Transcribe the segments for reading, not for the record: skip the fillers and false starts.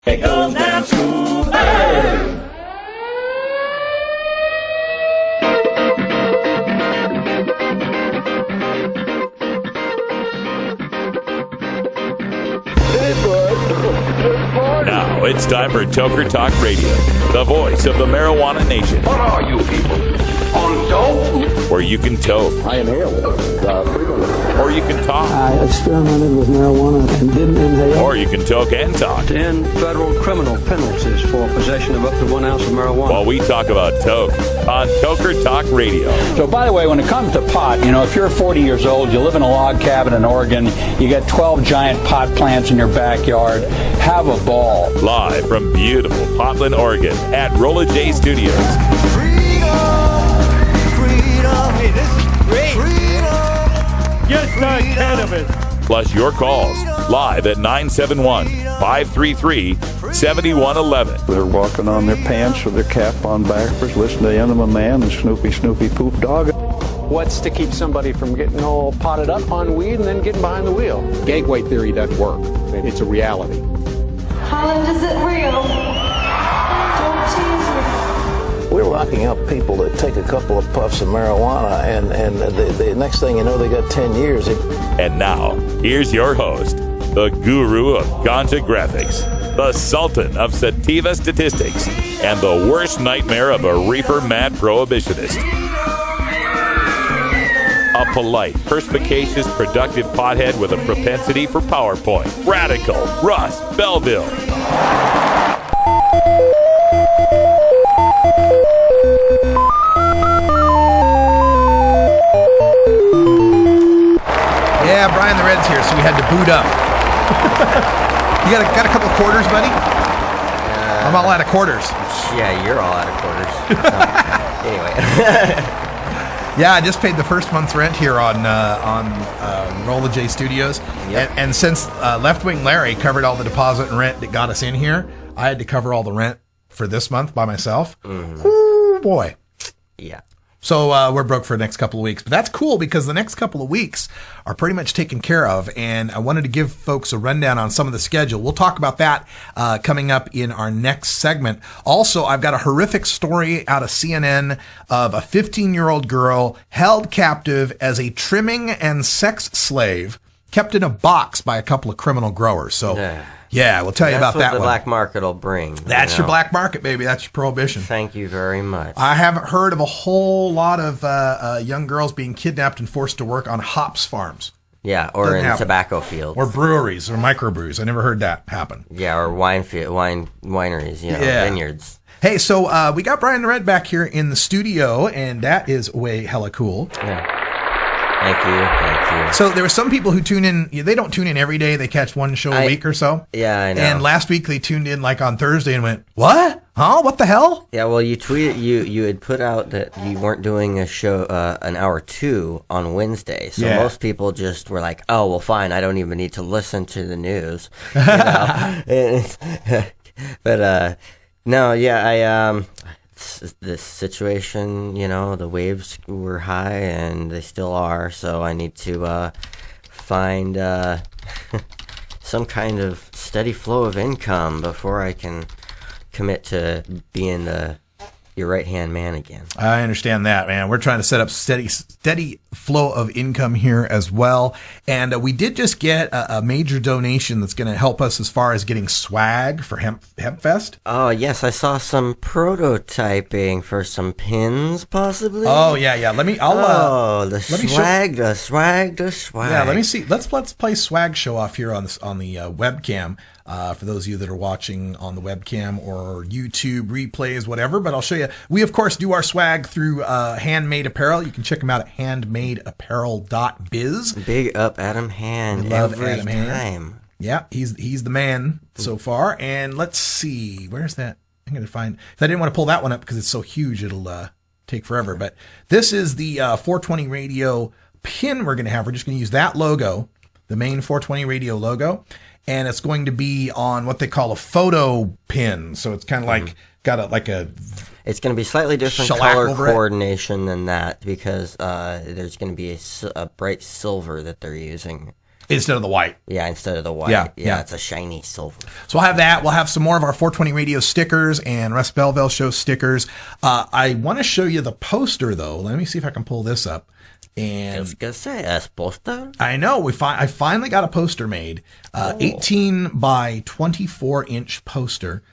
It goes down smooth. Now it's time for Toker Talk Radio, the voice of the marijuana nation. What are you people? On dope? Where you can toke. I inhaled frequently. Or you can talk. I experimented with marijuana and didn't inhale. Or you can toke and talk. 10 federal criminal penalties for possession of up to 1 ounce of marijuana. While we talk about toke on Toker Talk Radio. So, by the way, when it comes to pot, if you're 40 years old, you live in a log cabin in Oregon, you got 12 giant pot plants in your backyard, have a ball. Live from beautiful Portland, Oregon at Rolla J Studios. Hey, this is great. Just like cannabis. Plus your calls live at 971-533-7111. They're walking on their pants with their cap on backwards, listening to Enema Man and Snoopy Poop Dog. What's to keep somebody from getting all potted up on weed and then getting behind the wheel? Gateway theory doesn't work. It's a reality. Holland, is it real? Don't tease me. We're locking up people that take a couple of puffs of marijuana, and the next thing you know, they got 10 years. And now, here's your host, the guru of ganja graphics, the sultan of sativa statistics, and the worst nightmare of a reefer mad prohibitionist. A polite, perspicacious, productive pothead with a propensity for PowerPoint. Radical Russ Belville. Yeah, Brian the Red's here, so we had to boot up. You got a couple of quarters, buddy? I'm all out of quarters. Yeah, you're all out of quarters. Anyway. Yeah, I just paid the first month's rent here on Rolla J Studios. Yep. And since Left Wing Larry covered all the deposit and rent that got us in here, I had to cover all the rent for this month by myself. Mm-hmm. Ooh, boy. Yeah. So we're broke for the next couple of weeks. But that's cool because the next couple of weeks are pretty much taken care of. And I wanted to give folks a rundown on some of the schedule. We'll talk about that coming up in our next segment. Also, I've got a horrific story out of CNN of a 15-year-old girl held captive as a trimming and sex slave, kept in a box by a couple of criminal growers. So... yeah, we'll tell you about that one. That's what the black market will bring. That's your black market, baby. That's your prohibition. Thank you very much. I haven't heard of a whole lot of young girls being kidnapped and forced to work on hops farms. Yeah, or in tobacco fields. Or breweries or microbrews. I never heard that happen. Yeah, or wineries, vineyards. Hey, so we got Brian the Red back here in the studio, and that is way hella cool. Yeah. Thank you. So there were some people who tune in. They don't tune in every day. They catch one show a week or so. Yeah, I know. And last week they tuned in like on Thursday and went, "What? Huh? What the hell?" Yeah, well, you tweeted you had put out that you weren't doing a show an hour 2 on Wednesday. So most people just were like, "Oh, well, fine. I don't even need to listen to the news." But no, yeah, this situation, the waves were high and they still are, so I need to find some kind of steady flow of income before I can commit to being your right-hand man again. I understand that, man. We're trying to set up steady flow of income here as well. And we did just get a major donation that's going to help us as far as getting swag for HempFest. Oh, yes. I saw some prototyping for some pins, possibly. Oh, yeah. The swag. Yeah, let me see. Let's play swag show off here on the webcam. For those of you that are watching on the webcam or YouTube replays, whatever. But I'll show you. We, of course, do our swag through Handmade Apparel. You can check them out at handmadeapparel.biz. Big up Adam Hand every Adam time. Hand. Yeah, he's the man so far. And let's see. Where's that? I'm going to find. I didn't want to pull that one up because it's so huge. It'll take forever. But this is the 420 Radio pin we're going to have. We're just going to use that logo, the main 420 Radio logo. And it's going to be on what they call a photo pin. So it's kind of like got a It's going to be slightly different color coordination than that because there's going to be a bright silver that they're using. Instead of the white. Yeah, instead of the white. Yeah, it's a shiny silver. So we'll have that. We'll have some more of our 420 Radio stickers and Russ Belville Show stickers. I want to show you the poster, though. Let me see if I can pull this up. And I was going to say, a poster? I know. I finally got a poster made. 18 by 24 inch poster.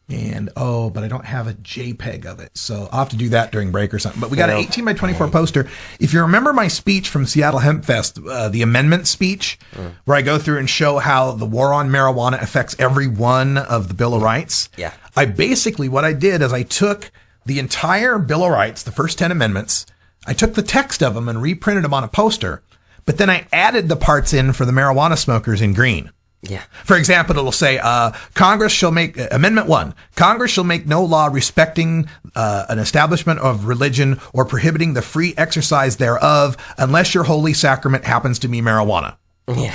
And, but I don't have a JPEG of it. So I'll have to do that during break or something. But we got an 18 by 24 poster. If you remember my speech from Seattle Hemp Fest, the amendment speech, where I go through and show how the war on marijuana affects every one of the Bill of Rights. Yeah. What I did is I took the entire Bill of Rights, the first 10 amendments, I took the text of them and reprinted them on a poster, but then I added the parts in for the marijuana smokers in green. Yeah. For example, it'll say, Congress shall make, Amendment 1, Congress shall make no law respecting an establishment of religion or prohibiting the free exercise thereof unless your holy sacrament happens to be marijuana. Yeah.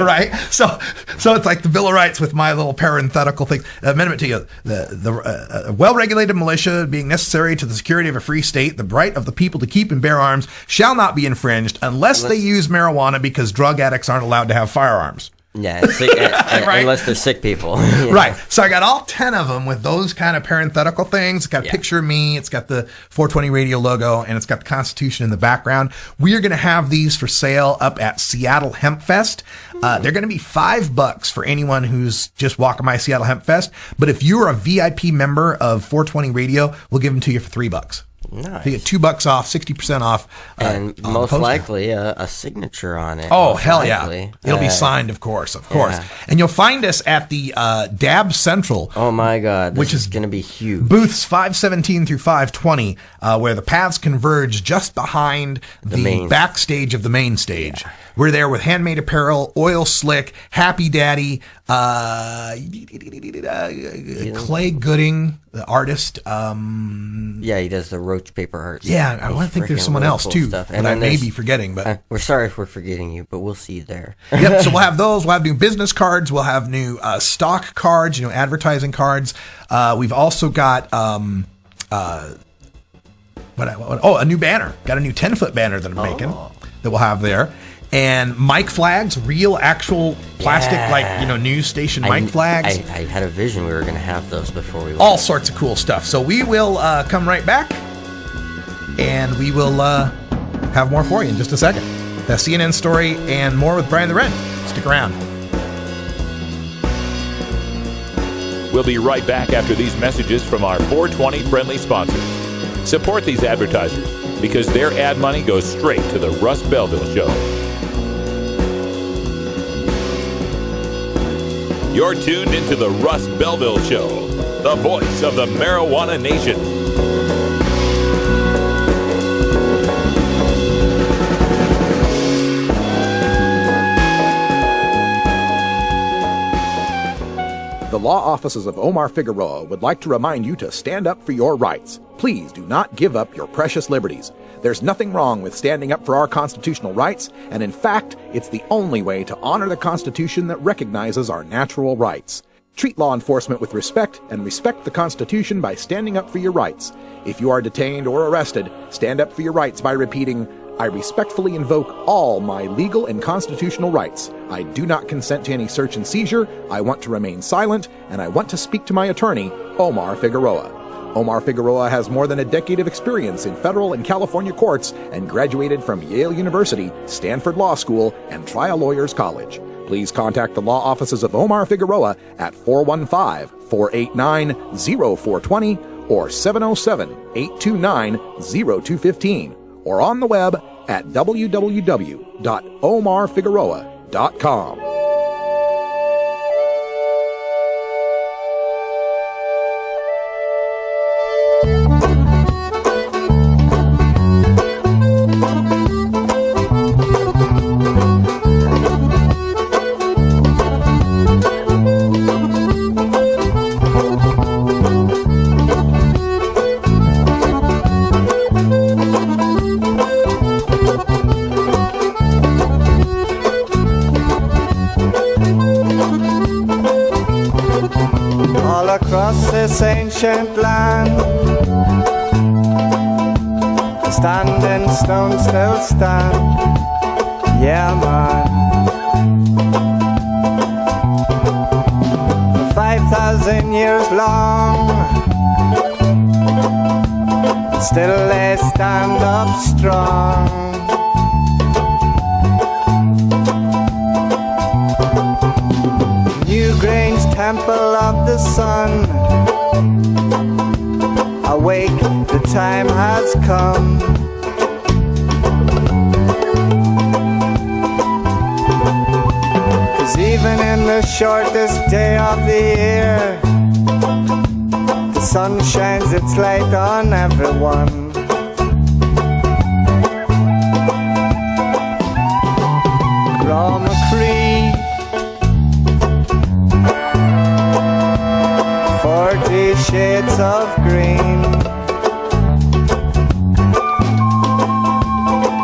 Right? So it's like the Bill of Rights with my little parenthetical thing. Amendment to the well-regulated militia being necessary to the security of a free state, the right of the people to keep and bear arms shall not be infringed unless they use marijuana because drug addicts aren't allowed to have firearms. Yeah, right? Unless they're sick people. Right. So I got all 10 of them with those kind of parenthetical things. It's got a picture of me. It's got the 420 Radio logo, and it's got the Constitution in the background. We are going to have these for sale up at Seattle Hemp Fest. They're going to be $5 for anyone who's just walking by Seattle Hemp Fest. But if you're a VIP member of 420 Radio, we'll give them to you for $3. Nice. So you get $2 off, 60% off. And most likely a signature on it. Oh, hell yeah. It'll be signed, of course. Yeah. And you'll find us at the Dab Central. Oh, my God. Which is going to be huge. Booths 517 through 520, where the paths converge just behind the backstage of the main stage. Yeah. We're there with handmade apparel, Oil Slick, Happy Daddy, Clay Gooding, the artist. Yeah, he does the roach paper art. Yeah, I want to think there's someone else too, that I may be forgetting. But we're sorry if we're forgetting you, but we'll see you there. Yep. So we'll have those. We'll have new business cards. We'll have new stock cards. Advertising cards. We've also got a new banner. Got a new 10-foot banner that I'm making that we'll have there. And mic flags, real, actual plastic, news station mic flags. I had a vision we were going to have those before we went. All sorts of cool stuff. So we will come right back, and we will have more for you in just a second. The CNN story and more with Brian the Wren. Stick around. We'll be right back after these messages from our 420 friendly sponsors. Support these advertisers because their ad money goes straight to the Russ Belville Show. You're tuned into the Russ Belville Show, the voice of the marijuana nation. The law offices of Omar Figueroa would like to remind you to stand up for your rights. Please do not give up your precious liberties. There's nothing wrong with standing up for our constitutional rights, and in fact, it's the only way to honor the Constitution that recognizes our natural rights. Treat law enforcement with respect and respect the Constitution by standing up for your rights. If you are detained or arrested, stand up for your rights by repeating, "I respectfully invoke all my legal and constitutional rights. I do not consent to any search and seizure. I want to remain silent, and I want to speak to my attorney, Omar Figueroa." Omar Figueroa has more than a decade of experience in federal and California courts and graduated from Yale University, Stanford Law School, and Trial Lawyers College. Please contact the law offices of Omar Figueroa at 415-489-0420 or 707-829-0215 or on the web at www.omarfigueroa.com. This ancient land, standing stone still stand. Yeah, man. 2,000 years long. Still they stand up strong. Newgrange Temple of the Sun, awake, the time has come. 'Cause even in the shortest day of the year, the sun shines its light on everyone. Cree, 40 shades of green.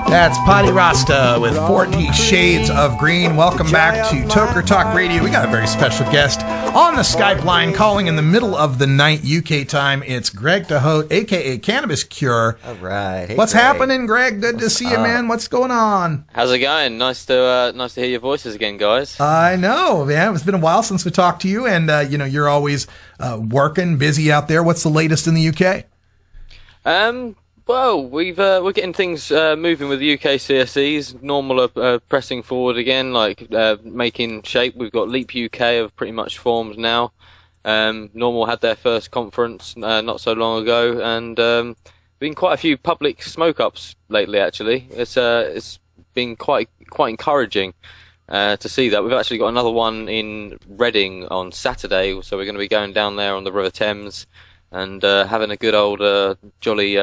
That's Potty Rasta with 40 Shades of Green. Welcome back to Toker Talk Radio. We got a very special guest on the Skype line calling in the middle of the night UK time. It's Greg Hoedt, a.k.a. Cannabis Cure. All right. Hey, What's Greg. happening, Greg? Good to see you, man. What's going on? How's it going? Nice to hear your voices again, guys. I know, man. It's been a while since we talked to you, and you're always working, busy out there. What's the latest in the UK? Well, we're getting things moving with the UK CSEs. Normal are pressing forward again, like making shape. We've got Leap UK have pretty much formed now. Normal had their first conference not so long ago, and been quite a few public smoke-ups lately. Actually, it's been quite encouraging to see that. We've actually got another one in Reading on Saturday, so we're going to be going down there on the River Thames and having a good old jolly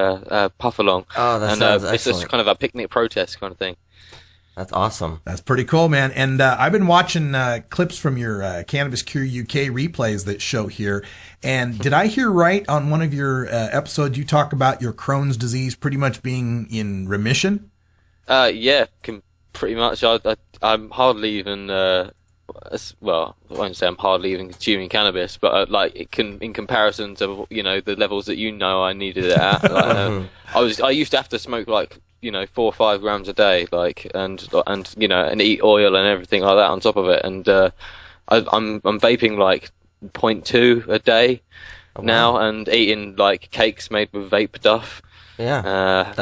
puff along. Oh, that sounds excellent. It's just kind of a picnic protest kind of thing. That's awesome. That's pretty cool, man. And I've been watching clips from your Cannabis Cure UK replays that show here. And did I hear right on one of your episodes you talk about your Crohn's disease pretty much being in remission? Yeah, pretty much. I'm hardly even... well, I won't say I'm hardly even consuming cannabis, but in comparison to the levels that I needed it at. I used to have to smoke 4 or 5 grams a day, and eat oil and everything like that on top of it, and I'm vaping 0.2 a day now, and eating cakes made with vape duff. Yeah,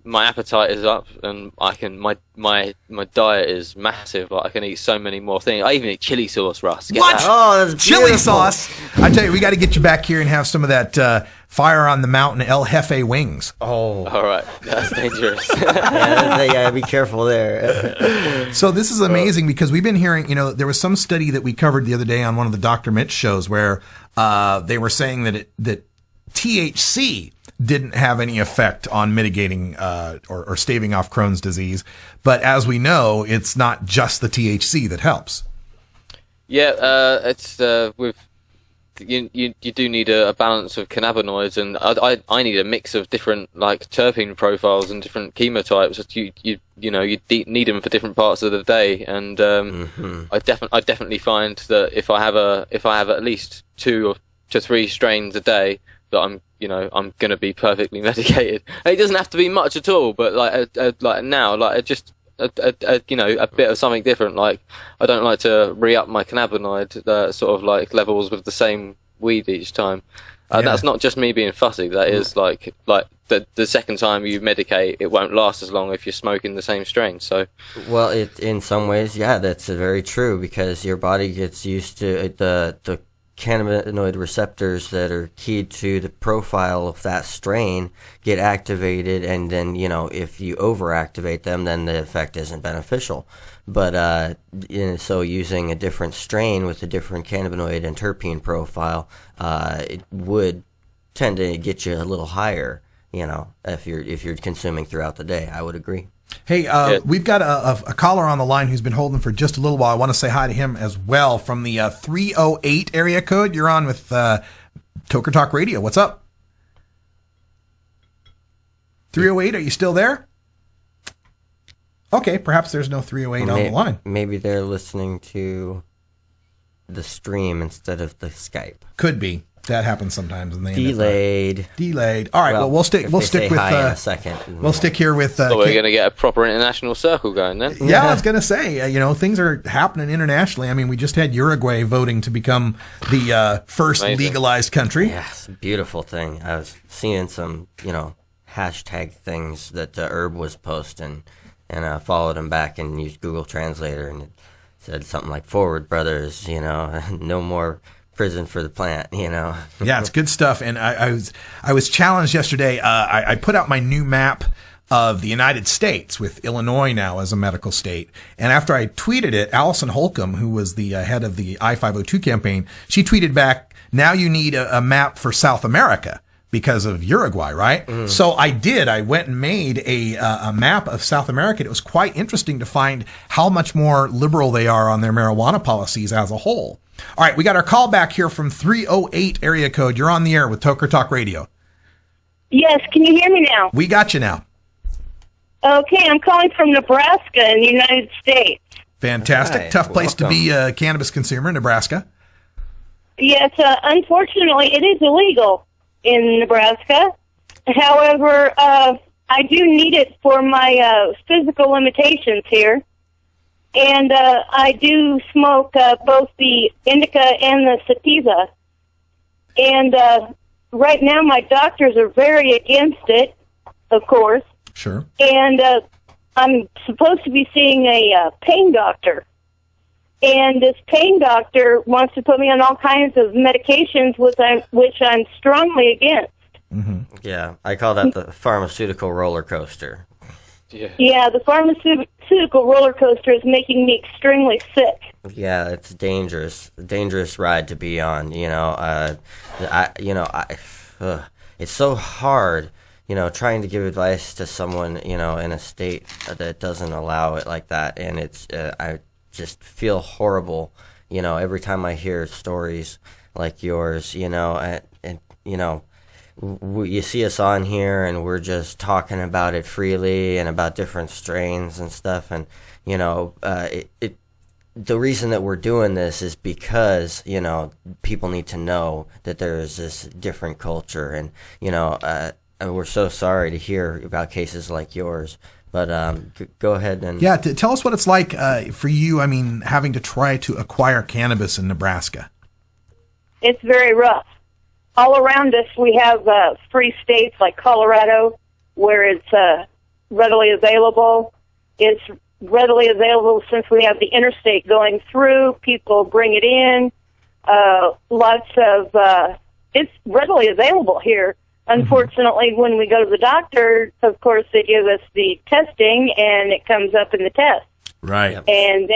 my appetite is up, and my diet is massive. I can eat so many more things. I even eat chili sauce, Russ. What? Oh, that's chili beautiful. sauce! I tell you, we got to get you back here and have some of that Fire on the Mountain El Jefe wings. Oh, all right, that's dangerous. yeah, be careful there. So this is amazing because we've been hearing. There was some study that we covered the other day on one of the Dr. Mitch shows where they were saying that THC didn't have any effect on mitigating or staving off Crohn's disease. But as we know, it's not just the THC that helps. Yeah, it's you do need a balance of cannabinoids, and I need a mix of different terpene profiles and different chemotypes. You need them for different parts of the day, and I definitely find that if I have at least 2 to 3 strains a day, that I'm going to be perfectly medicated. And it doesn't have to be much at all, but just a bit of something different. I don't like to re-up my cannabinoid levels with the same weed each time. That's not just me being fussy. That is the second time you medicate, it won't last as long if you're smoking the same strain. So, well, in some ways, yeah, that's very true, because your body gets used to the cannabinoid receptors that are keyed to the profile of that strain get activated, and then if you overactivate them, then the effect isn't beneficial. But so using a different strain with a different cannabinoid and terpene profile, it would tend to get you a little higher. If you're consuming throughout the day, I would agree. Hey, we've got a caller on the line who's been holding for just a little while. I want to say hi to him as well from the 308 area code. You're on with Toker Talk Radio. What's up? 308, are you still there? Okay, perhaps there's no 308 on the line. Maybe they're listening to the stream instead of the Skype. Could be. That happens sometimes, and they delayed. All right. Well, we'll stick with in a second. We'll stick here with. So we're going to get a proper international circle going then. Yeah, I was going to say, things are happening internationally. I mean, we just had Uruguay voting to become the first legalized country. Yes, beautiful thing. I was seeing some, hashtag things that Herb was posting, and I followed him back and used Google Translator, and it said something like "Forward, brothers," no more prison for the plant, Yeah, it's good stuff. And I was challenged yesterday. I put out my new map of the United States with Illinois now as a medical state. And after I tweeted it, Allison Holcomb, who was the head of the I-502 campaign, she tweeted back, now you need a map for South America because of Uruguay, right? Mm. So I did. I went and made a map of South America. It was quite interesting to find how much more liberal they are on their marijuana policies as a whole. All right, we got our call back here from 308 area code. You're on the air with Toker Talk Radio. Yes, can you hear me now? We got you now. Okay, I'm calling from Nebraska in the United States. Fantastic. Tough place to be a cannabis consumer, Nebraska. Yes, unfortunately, it is illegal in Nebraska. However, I do need it for my physical limitations here. And I do smoke both the indica and the sativa. And right now my doctors are very against it, of course. Sure. And I'm supposed to be seeing a pain doctor. And this pain doctor wants to put me on all kinds of medications, which I'm strongly against. Mm-hmm. Yeah, I call that the pharmaceutical roller coaster. Yeah, the pharmaceutical roller coaster is making me extremely sick. Yeah, it's dangerous ride to be on. It's so hard, trying to give advice to someone, in a state that doesn't allow it like that, and it's I just feel horrible, every time I hear stories like yours, you see us on here and we're just talking about it freely and about different strains and stuff, and the reason that we're doing this is because people need to know that there is this different culture, and we're so sorry to hear about cases like yours, but go ahead and tell us what it's like for you. I mean, having to try to acquire cannabis in Nebraska. It's very rough. All around us, we have free states like Colorado, where it's readily available. It's readily available since we have the interstate going through. People bring it in. It's readily available here. Unfortunately, when we go to the doctor, of course, they give us the testing, and it comes up in the test. Right. And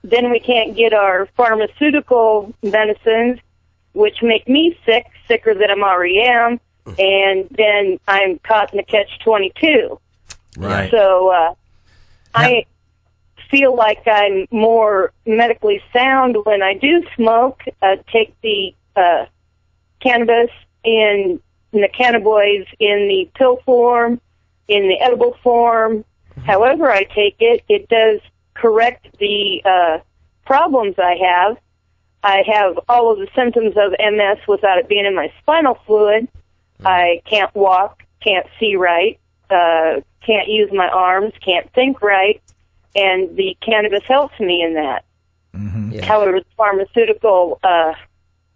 then we can't get our pharmaceutical medicines, which make me sicker than I already am, and then I'm caught in a catch-22. Right. So I feel like I'm more medically sound when I do smoke, take the cannabis in the cannabinoids in the pill form, in the edible form. However I take it, it does correct the problems I have. I have all of the symptoms of MS without it being in my spinal fluid. I can't walk, can't see right, can't use my arms, can't think right, and the cannabis helps me in that. Mm-hmm. Yeah. However, the pharmaceutical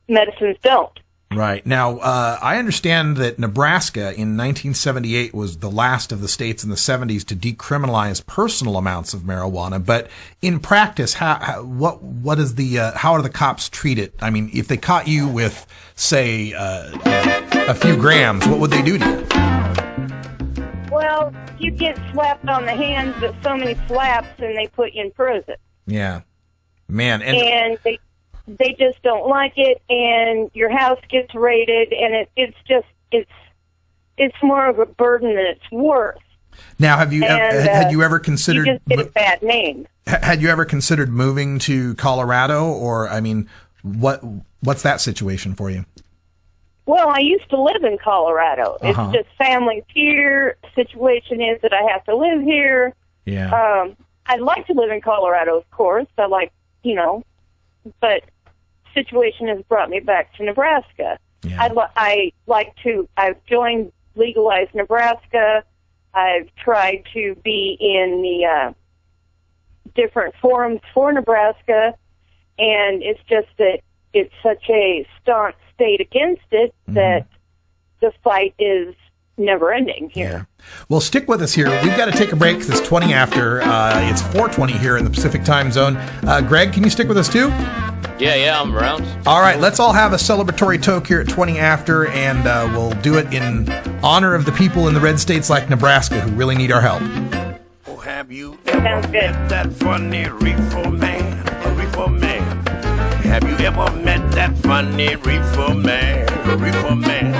medicines don't. Right. Now, I understand that Nebraska in 1978 was the last of the states in the 70s to decriminalize personal amounts of marijuana. But in practice, how are the cops treat it? I mean, if they caught you with, say, a few grams, what would they do to you? Well, you get slapped on the hands, but so many slaps, and they put you in prison. Yeah. Man. And they just don't like it, and your house gets raided, and it's more of a burden than it's worth. Now, had you ever considered? You just get a bad name. Had you ever considered moving to Colorado, or I mean, what's that situation for you? Well, I used to live in Colorado. Uh-huh. It's just family's here. Situation is that I have to live here. Yeah. I'd like to live in Colorado, of course. But situation has brought me back to Nebraska. I've joined Legalize Nebraska. I've tried to be in the different forums for Nebraska, and it's just that it's such a staunch state against it that the fight is never ending here. Yeah. Well, stick with us here. We've got to take a break because it's 20 after. It's 4:20 here in the Pacific time zone. Greg, can you stick with us too? Yeah, I'm around. All right, let's all have a celebratory toke here at 20 after, and we'll do it in honor of the people in the red states like Nebraska who really need our help. Oh, have you ever met that funny reefer man? A reefer man. Have you ever met that funny reefer man? A reefer man.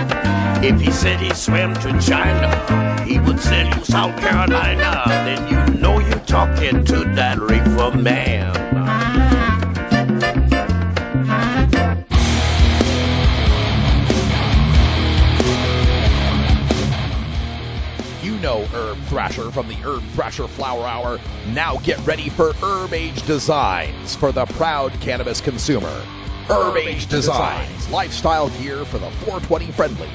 If he said he swam to China, he would sell you South Carolina. Then you know you're talking to that reefer man. You know Herb Thrasher from the Herb Thrasher Flower Hour. Now get ready for Herb Age Designs for the proud cannabis consumer. Herb Age Designs, lifestyle gear for the 420 friendly.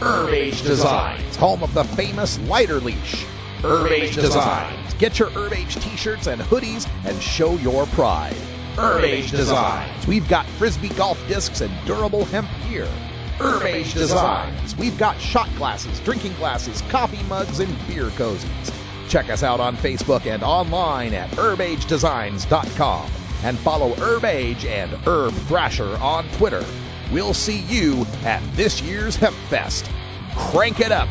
Herb Age Designs, home of the famous lighter leash. Herb Age Designs, get your Herb Age t-shirts and hoodies and show your pride. Herb Age Designs, we've got frisbee golf discs and durable hemp gear. Herb Age Designs, we've got shot glasses, drinking glasses, coffee mugs, and beer cozies. Check us out on Facebook and online at herbagedesigns.com and follow Herb Age and Herb Thrasher on Twitter. We'll see you at this year's Hemp Fest. Crank it up!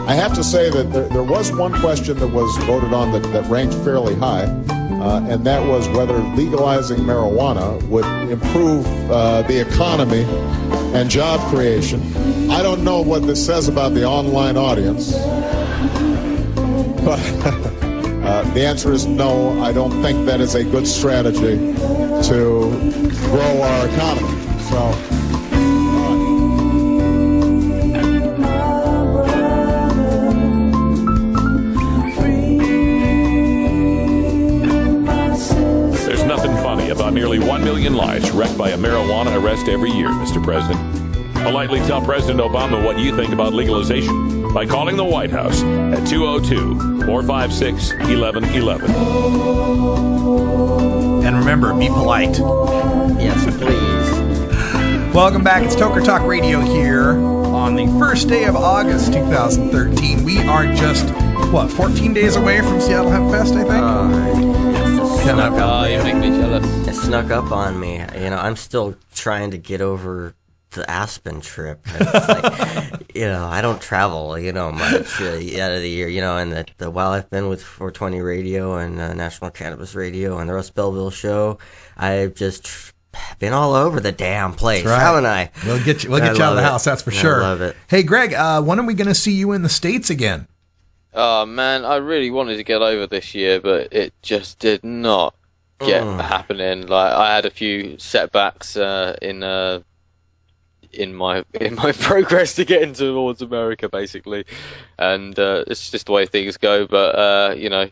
I have to say that there was one question that was voted on that ranked fairly high, and that was whether legalizing marijuana would improve the economy and job creation. I don't know what this says about the online audience, but the answer is no. I don't think that is a good strategy to grow our economy. So. About nearly 1 million lives wrecked by a marijuana arrest every year, Mr. President. Politely tell President Obama what you think about legalization by calling the White House at 202-456-1111. And remember, be polite. Yes, please. Welcome back. It's Toker Talk Radio here on the first day of August 2013. We are just, 14 days away from Seattle Hemp Fest, I think? You make me jealous. It snuck up on me. I'm still trying to get over the Aspen trip. It's like, I don't travel, much out of the year, and while I've been with 420 Radio and National Cannabis Radio and the Russ Belville Show, I've just been all over the damn place, right. Haven't I? We'll get you out of the house, that's for sure. I love it. Hey, Greg, when are we going to see you in the States again? Oh, man, I really wanted to get over this year, but it just did not get happening. Like, I had a few setbacks in my progress to getting towards America, basically, and it's just the way things go. But it'll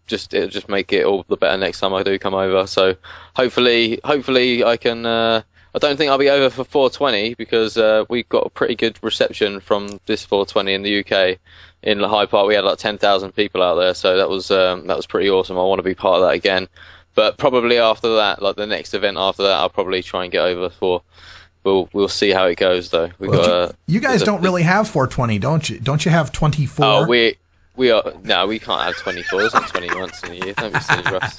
just make it all the better next time I do come over. So hopefully I can. I don't think I'll be over for 420 because we got a pretty good reception from this 420 in the UK. In the Hyde Park, we had like 10,000 people out there, so that was pretty awesome. I want to be part of that again. But probably after that, like the next event after that, I'll probably try and get over for. We'll see how it goes though. You guys don't really have 420, don't you? Don't you have 24? Oh, we can't have 24. There's not 20 months in a year. Don't be silly, Russ.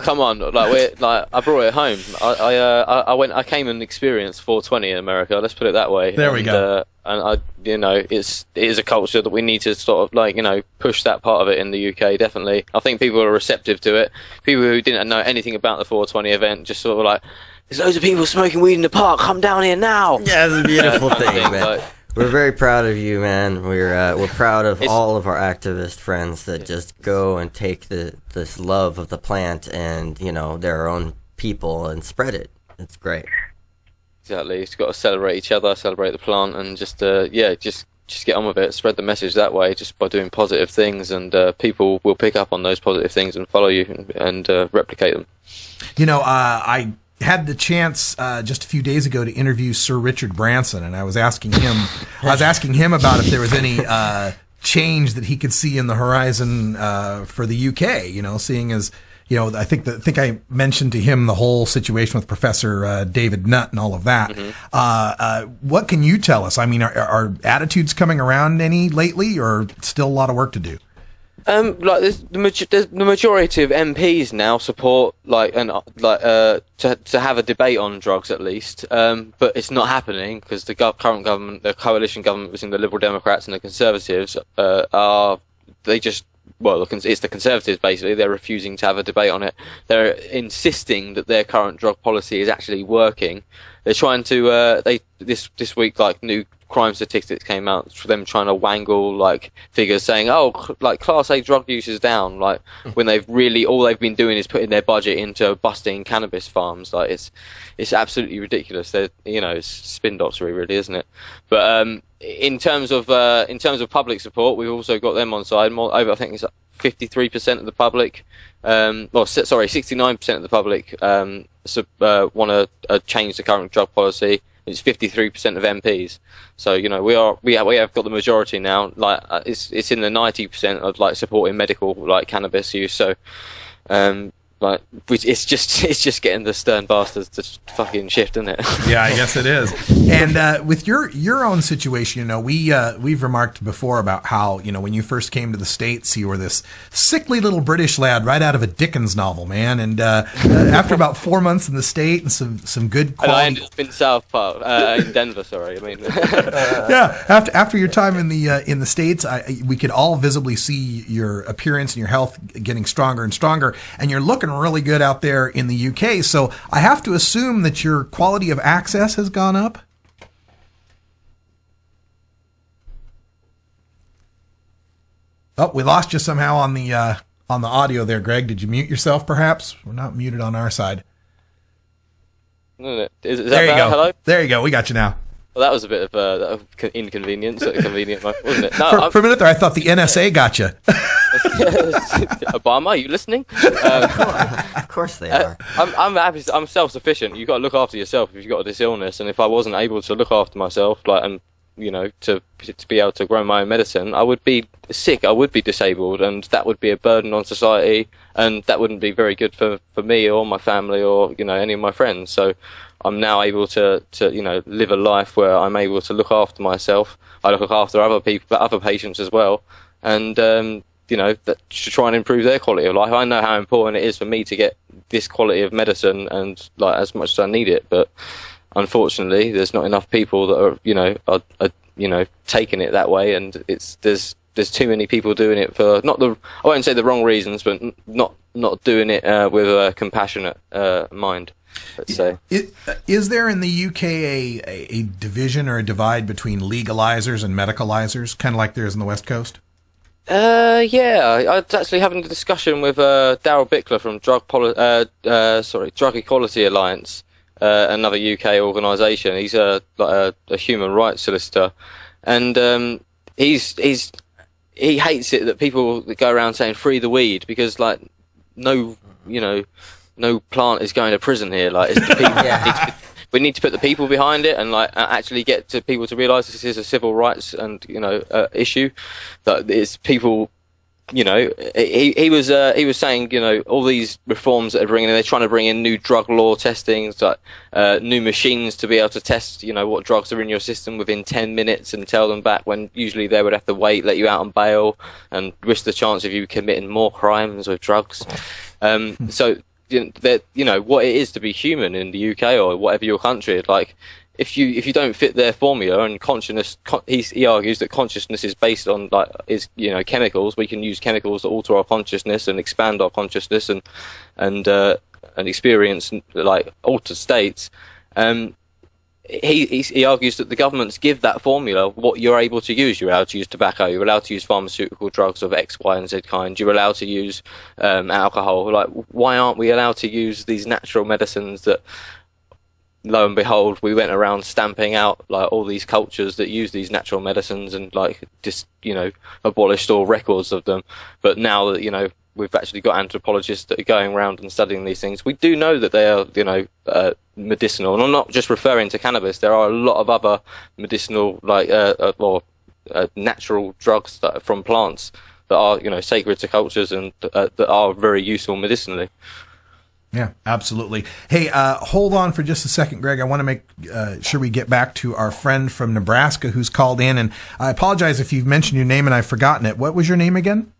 Come on, I brought it home. I came and experienced 420 in America. Let's put it that way. There we go. And it is a culture that we need to sort of push that part of it in the UK. Definitely, I think people are receptive to it. People who didn't know anything about the 420 event just sort of like, there's loads of people smoking weed in the park. Come down here now. Yeah, it's a beautiful thing, man. We're very proud of you, man. We're proud of all of our activist friends that just go and take this love of the plant and their own people and spread it. It's great. Exactly. It's got to celebrate each other, celebrate the plant, and just just get on with it, spread the message that way, just by doing positive things, and people will pick up on those positive things and follow you and replicate them. I had the chance just a few days ago to interview Sir Richard Branson, and I was asking him about if there was any change that he could see in the horizon for the UK. Seeing as I think I mentioned to him the whole situation with Professor David Nutt and all of that. Mm-hmm. What can you tell us? I mean, are attitudes coming around any lately, or still a lot of work to do? The majority of MPs now support to have a debate on drugs at least, but it's not happening because the current government, the coalition government between the Liberal Democrats and the Conservatives, it's the Conservatives basically. They're refusing to have a debate on it. They're insisting that their current drug policy is actually working. They're trying to this week, new crime statistics came out for them trying to wangle figures saying, Class A drug use is down, when they've really all they've been doing is putting their budget into busting cannabis farms. It's absolutely ridiculous. It's spin doctory, really, isn't it? But in terms of public support, we've also got them on side. I think it's 53% of the public, 69% of the public want to change the current drug policy. It's 53% of MPs. So we have got the majority now. It's in the 90% of supporting medical cannabis use. So it's just getting the stern bastards to fucking shift, isn't it? Yeah, I guess it is. And with your own situation, we've remarked before about how when you first came to the States, you were this sickly little British lad right out of a Dickens novel, man. And after about 4 months in the state and some good quality, and I ended up in South Park, in Denver. Sorry, I mean. Yeah, after your time in the States, we could all visibly see your appearance and your health getting stronger and stronger, and you're looking really good out there in the UK. So I have to assume that your quality of access has gone up. Oh, we lost you somehow on the audio there, Greg. Did you mute yourself, perhaps? We're not muted on our side. Is that there you bad? go. Hello? There you go. We got you now. Well, that was a bit of inconvenience at a convenient moment, wasn't it? No, for a minute there, I thought the NSA got you. Obama, are you listening? Of course they are. I'm happy. I'm self-sufficient. You've got to look after yourself if you've got this illness. And if I wasn't able to look after myself, to be able to grow my own medicine, I would be sick. I would be disabled, and that would be a burden on society, and that wouldn't be very good for me or my family or any of my friends. So I'm now able to live a life where I'm able to look after myself. I look after other people, other patients as well, and that to try and improve their quality of life. I know how important it is for me to get this quality of medicine and as much as I need it, but unfortunately, there's not enough people that are taking it that way, and there's too many people doing it for I won't say the wrong reasons, but not doing it with a compassionate mind. Let's say. Is there in the UK a division or a divide between legalizers and medicalizers, kind of like there is in the West Coast? Yeah, I was actually having a discussion with Daryl Bickler from Drug Equality Alliance, another UK organisation. He's a human rights solicitor, and he hates it that people go around saying free the weed, because no plant is going to prison here. It's the people. We need to put the people behind it and actually get to people to realise this is a civil rights and issue. That it's people. He was saying all these reforms that are bringing in. They're trying to bring in new drug law testings, new machines to be able to test what drugs are in your system within 10 minutes and tell them back, when usually they would have to wait, let you out on bail, and risk the chance of you committing more crimes with drugs. So. What it is to be human in the UK or whatever your country, if you don't fit their formula, and consciousness, he argues that consciousness is based on chemicals. We can use chemicals to alter our consciousness and expand our consciousness and experience altered states. He argues that the governments give that formula what you're able to use. You're allowed to use tobacco, you're allowed to use pharmaceutical drugs of X, Y, and Z kind, you're allowed to use alcohol. Why aren't we allowed to use these natural medicines that lo and behold, we went around stamping out like all these cultures that use these natural medicines and like just, you know, abolished all records of them. But now that, you know, we've actually got anthropologists that are going around and studying these things, we do know that they are, you know, medicinal. And I'm not just referring to cannabis. There are a lot of other medicinal, like, natural drugs that are from plants that are, you know, sacred to cultures and that are very useful medicinally. Yeah, absolutely. Hey, hold on for just a second, Greg. I want to make sure we get back to our friend from Nebraska who's called in. And I apologize if you've mentioned your name and I've forgotten it. What was your name again?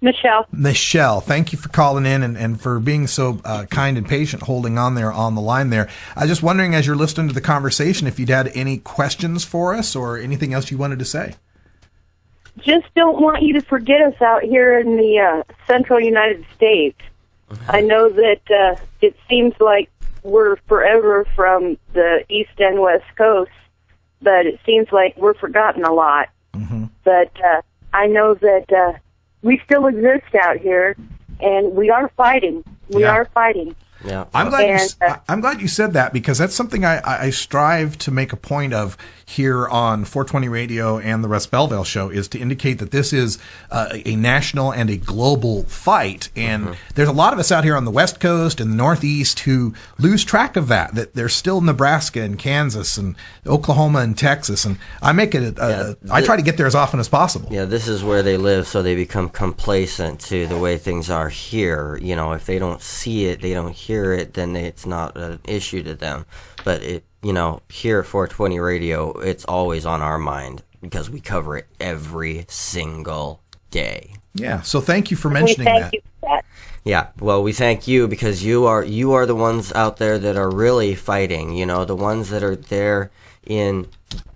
Michelle. Michelle, thank you for calling in and for being so kind and patient holding on there on the line there. I was just wondering, as you're listening to the conversation, if you'd had any questions for us or anything else you wanted to say. Just don't want you to forget us out here in the central United States. I know that it seems like we're forever from the East and West Coast, but it seems like we're forgotten a lot. Mm-hmm. But I know that we still exist out here, and we are fighting. We are fighting. Yeah. I'm glad you said that, because that's something I strive to make a point of here on 420 Radio and the Russ Belville Show, is to indicate that this is a national and a global fight. And there's a lot of us out here on the West Coast and the Northeast who lose track of that there's still Nebraska and Kansas and Oklahoma and Texas. And I make it, I try to get there as often as possible. Yeah, this is where they live, so they become complacent to the way things are here. You know, if they don't see it, they don't hear it, then it's not an issue to them. But it, you know, here at 420 Radio, it's always on our mind because we cover it every single day. Yeah, so thank you for mentioning that. Thank you for that. Yeah, well, we thank you because you are the ones out there that are really fighting. You know, the ones that are there in,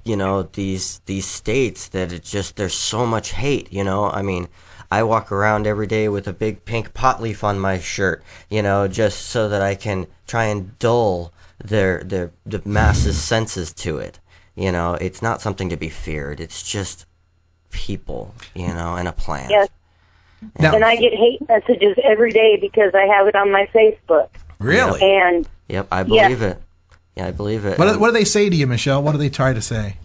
you know, these states that it's just, there's so much hate. You know, I mean, I walk around every day with a big pink pot leaf on my shirt, you know, just so that I can try and dull the masses' senses to it. You know, it's not something to be feared. It's just people, you know, and a plant. Yes. And I get hate messages every day because I have it on my Facebook. Really? And yep, I believe it. Yeah, I believe it. What do they say to you, Michelle? What do they try to say?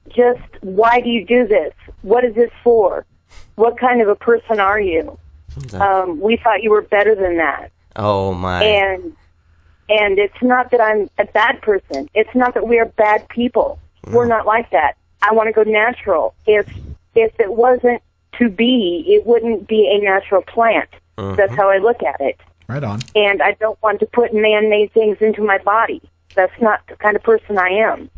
Just, why do you do this? What is this for? What kind of a person are you? We thought you were better than that. Oh, my. And it's not that I'm a bad person. It's not that we are bad people. We're not like that. I want to go natural. If it wasn't to be, it wouldn't be a natural plant. That's how I look at it. Right on. And I don't want to put man-made things into my body. That's not the kind of person I am.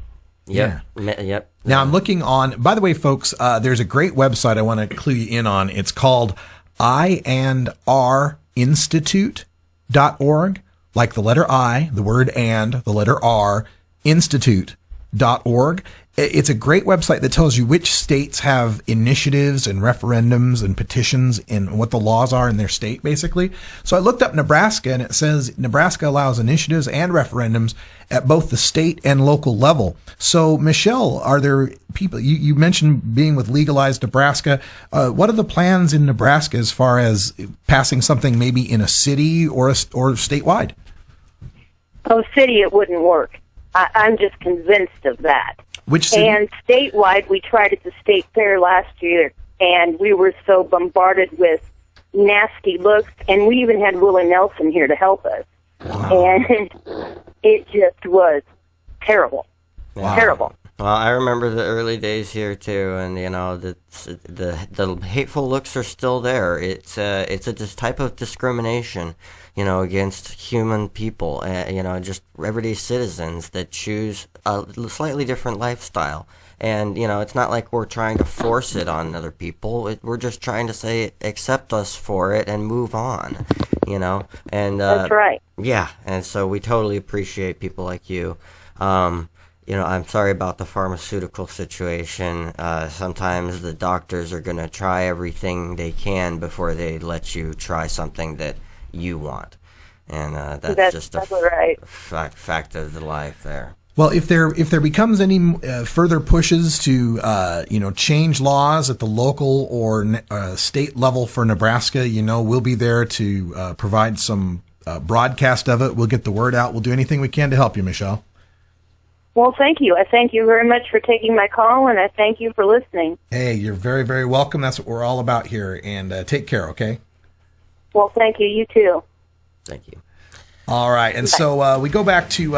Yep. Yep. Now I'm looking on, by the way, folks, there's a great website I want to clue you in on. It's called IandRinstitute.org, like the letter I, the word and, the letter R, institute.org. It's a great website that tells you which states have initiatives and referendums and petitions and what the laws are in their state, basically. So I looked up Nebraska, and it says Nebraska allows initiatives and referendums at both the state and local level. So, Michelle, are there people, you mentioned being with Legalized Nebraska. What are the plans in Nebraska as far as passing something maybe in a city or statewide? Oh, city, it wouldn't work. I'm just convinced of that. Which city? And statewide, we tried at the state fair last year, and we were so bombarded with nasty looks, and we even had Willie Nelson here to help us. Wow. And it just was terrible. Wow. Terrible. Well, I remember the early days here too, and you know the hateful looks are still there. It's a type of discrimination, you know, against human people, you know, just everyday citizens that choose a slightly different lifestyle. And you know, it's not like we're trying to force it on other people. We're just trying to say accept us for it and move on, you know. And that's right. Yeah, and so we totally appreciate people like you. You know, I'm sorry about the pharmaceutical situation. Sometimes the doctors are going to try everything they can before they let you try something that you want. And that's just a fact of the life there. Well, if there becomes any further pushes to change laws at the local or state level for Nebraska, you know, we'll be there to provide some broadcast of it. We'll get the word out. We'll do anything we can to help you, Michelle. Well, thank you. I thank you very much for taking my call, and I thank you for listening. Hey, you're very, very welcome. That's what we're all about here. And take care, okay? Well, thank you. You too. Thank you. All right. And so we go back to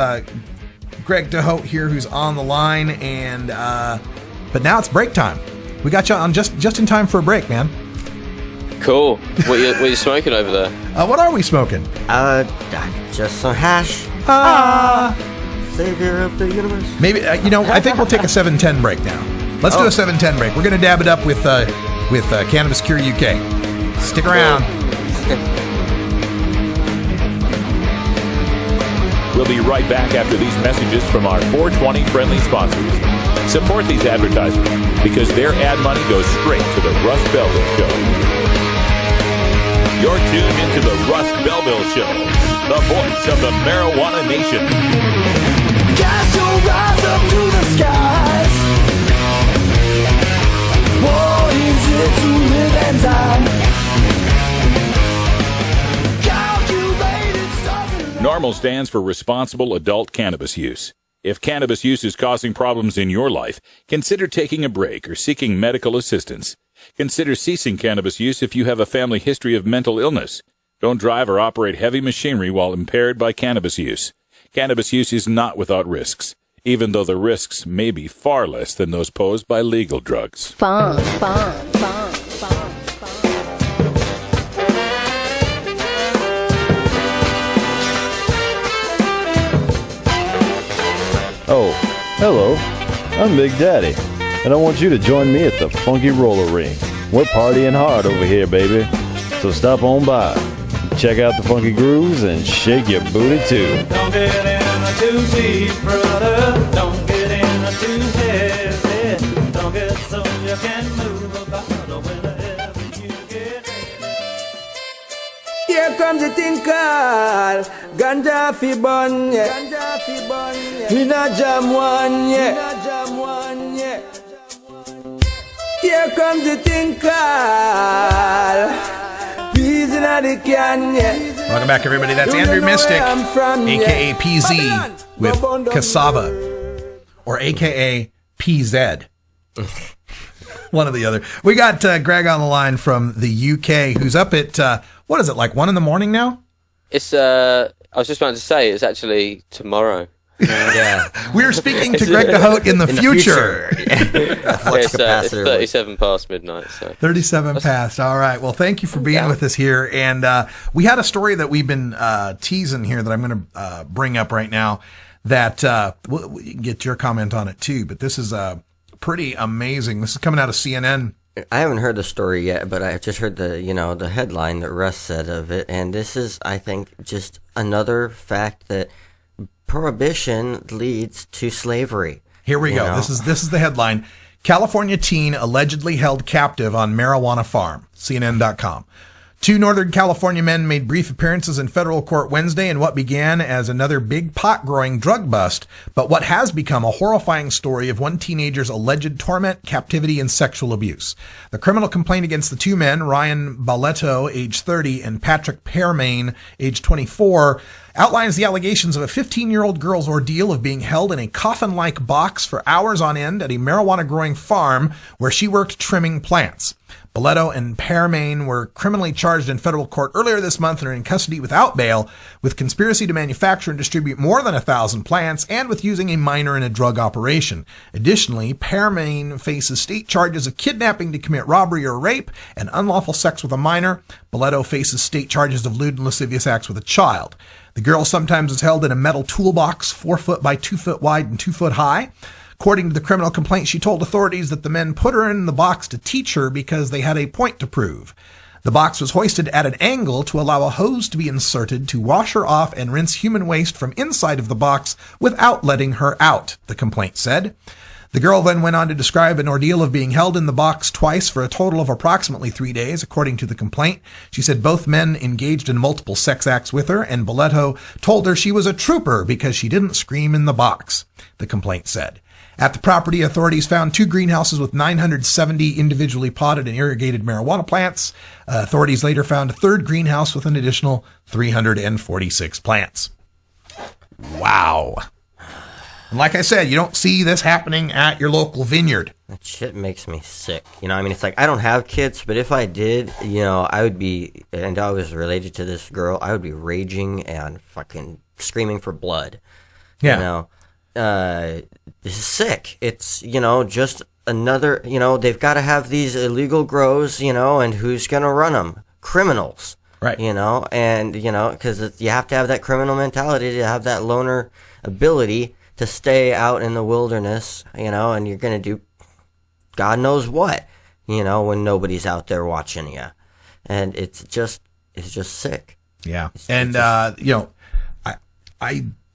Greg Hoedt here, who's on the line. And but now it's break time. We got you on just in time for a break, man. Cool. What are you smoking over there? What are we smoking? Just some hash. Savior of the universe. Maybe I think we'll take a 7:10 break now. Let's do a 7:10 break. We're gonna dab it up with Cannabis Cure UK. Stick around. We'll be right back after these messages from our 420 friendly sponsors. Support these advertisements because their ad money goes straight to the Russ Belville Show. You're tuned into the Russ Belville Show, the voice of the marijuana nation. Cast your rise up to the skies. What is it to live and die? NORMAL stands for Responsible Adult Cannabis Use. If cannabis use is causing problems in your life, consider taking a break or seeking medical assistance. Consider ceasing cannabis use if you have a family history of mental illness. Don't drive or operate heavy machinery while impaired by cannabis use. Cannabis use is not without risks, even though the risks may be far less than those posed by legal drugs. Fun. Oh, hello. I'm Big Daddy, and I want you to join me at the Funky Roller Ring. We're partying hard over here, baby. So stop on by. Check out the funky grooves and shake your booty too. Don't get in too deep, brother. Don't get in too heavy. Don't get so you can move about whenever you get ready. Here comes the thing called Ganja fi bun, yeah. Ganja fi bun, yeah. We not jam one, yeah. We not jam one, yeah. Here comes the thing called Peas in the can, yeah. Welcome back, everybody. That's Andrew Mystic, a.k.a. PZ, with Cassava, or a.k.a. PZ. One or the other. We got Greg on the line from the UK, who's up at, what is it, like 1 in the morning now? It's, I was just about to say, it's actually tomorrow. Yeah. We're speaking to Greg Hoedt in the future. It's 37 past midnight. So 37 past. All right. Well, thank you for being with us here. And we had a story that we've been teasing here that I'm going to bring up right now that we'll get your comment on it too. But this is pretty amazing. This is coming out of CNN. I haven't heard the story yet, but I've just heard the headline that Russ said of it. And this is, I think, just another fact that prohibition leads to slavery. Here we go. This is the headline. California teen allegedly held captive on marijuana farm. CNN.com. 2 Northern California men made brief appearances in federal court Wednesday in what began as another big pot-growing drug bust, but what has become a horrifying story of one teenager's alleged torment, captivity, and sexual abuse. The criminal complaint against the 2 men, Ryan Balletto, age 30, and Patrick Permain, age 24, outlines the allegations of a 15-year-old girl's ordeal of being held in a coffin-like box for hours on end at a marijuana-growing farm where she worked trimming plants. Balletto and Permain were criminally charged in federal court earlier this month and are in custody without bail with conspiracy to manufacture and distribute more than 1,000 plants and with using a minor in a drug operation. Additionally, Permain faces state charges of kidnapping to commit robbery or rape and unlawful sex with a minor. Balletto faces state charges of lewd and lascivious acts with a child. The girl sometimes is held in a metal toolbox 4 foot by 2 foot wide and 2 foot high. According to the criminal complaint, she told authorities that the men put her in the box to teach her because they had a point to prove. The box was hoisted at an angle to allow a hose to be inserted to wash her off and rinse human waste from inside of the box without letting her out, the complaint said. The girl then went on to describe an ordeal of being held in the box twice for a total of approximately 3 days, according to the complaint. She said both men engaged in multiple sex acts with her, and Balletto told her she was a trooper because she didn't scream in the box, the complaint said. At the property, authorities found 2 greenhouses with 970 individually potted and irrigated marijuana plants. Authorities later found a 3rd greenhouse with an additional 346 plants. Wow. And like I said, you don't see this happening at your local vineyard. That shit makes me sick. You know, I mean, it's like, I don't have kids, but if I did, you know, I would be, and I was related to this girl, I would be raging and fucking screaming for blood. Yeah. You know, this is sick. It's, you know, just another, you know, they've got to have these illegal grows, you know, and who's going to run them? Criminals. Right. You know, and, you know, because you have to have that criminal mentality to have that loner ability to stay out in the wilderness, you know, and you're going to do God knows what, you know, when nobody's out there watching you. And it's just sick. Yeah. And, you know,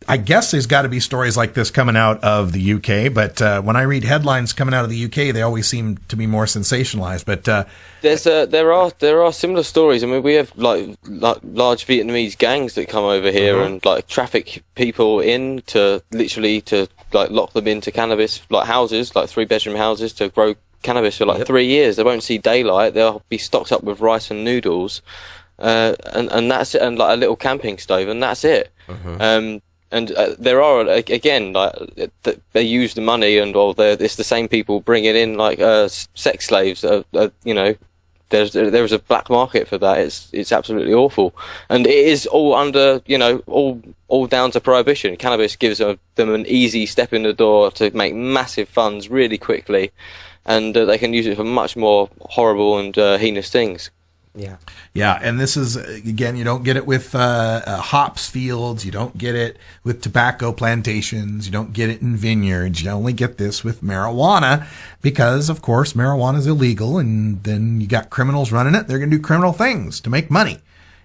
I guess there's got to be stories like this coming out of the UK, but when I read headlines coming out of the UK, they always seem to be more sensationalized. But there are similar stories. I mean, we have like large Vietnamese gangs that come over here and like traffic people in to like lock them into cannabis like houses, like 3-bedroom houses to grow cannabis for like 3 years. They won't see daylight. They'll be stocked up with rice and noodles, and that's it, and like a little camping stove, and that's it. And there are, again, like, they use the money, and it's the same people bringing in, like, sex slaves. You know, there's a black market for that. It's absolutely awful. And it is all under, you know, all down to prohibition. Cannabis gives them an easy step in the door to make massive funds really quickly, and they can use it for much more horrible and heinous things. Yeah. Yeah, and this is, again, you don't get it with hops fields, you don't get it with tobacco plantations, you don't get it in vineyards, you only get this with marijuana because, of course, marijuana is illegal, and then you got criminals running it. They're going to do criminal things to make money.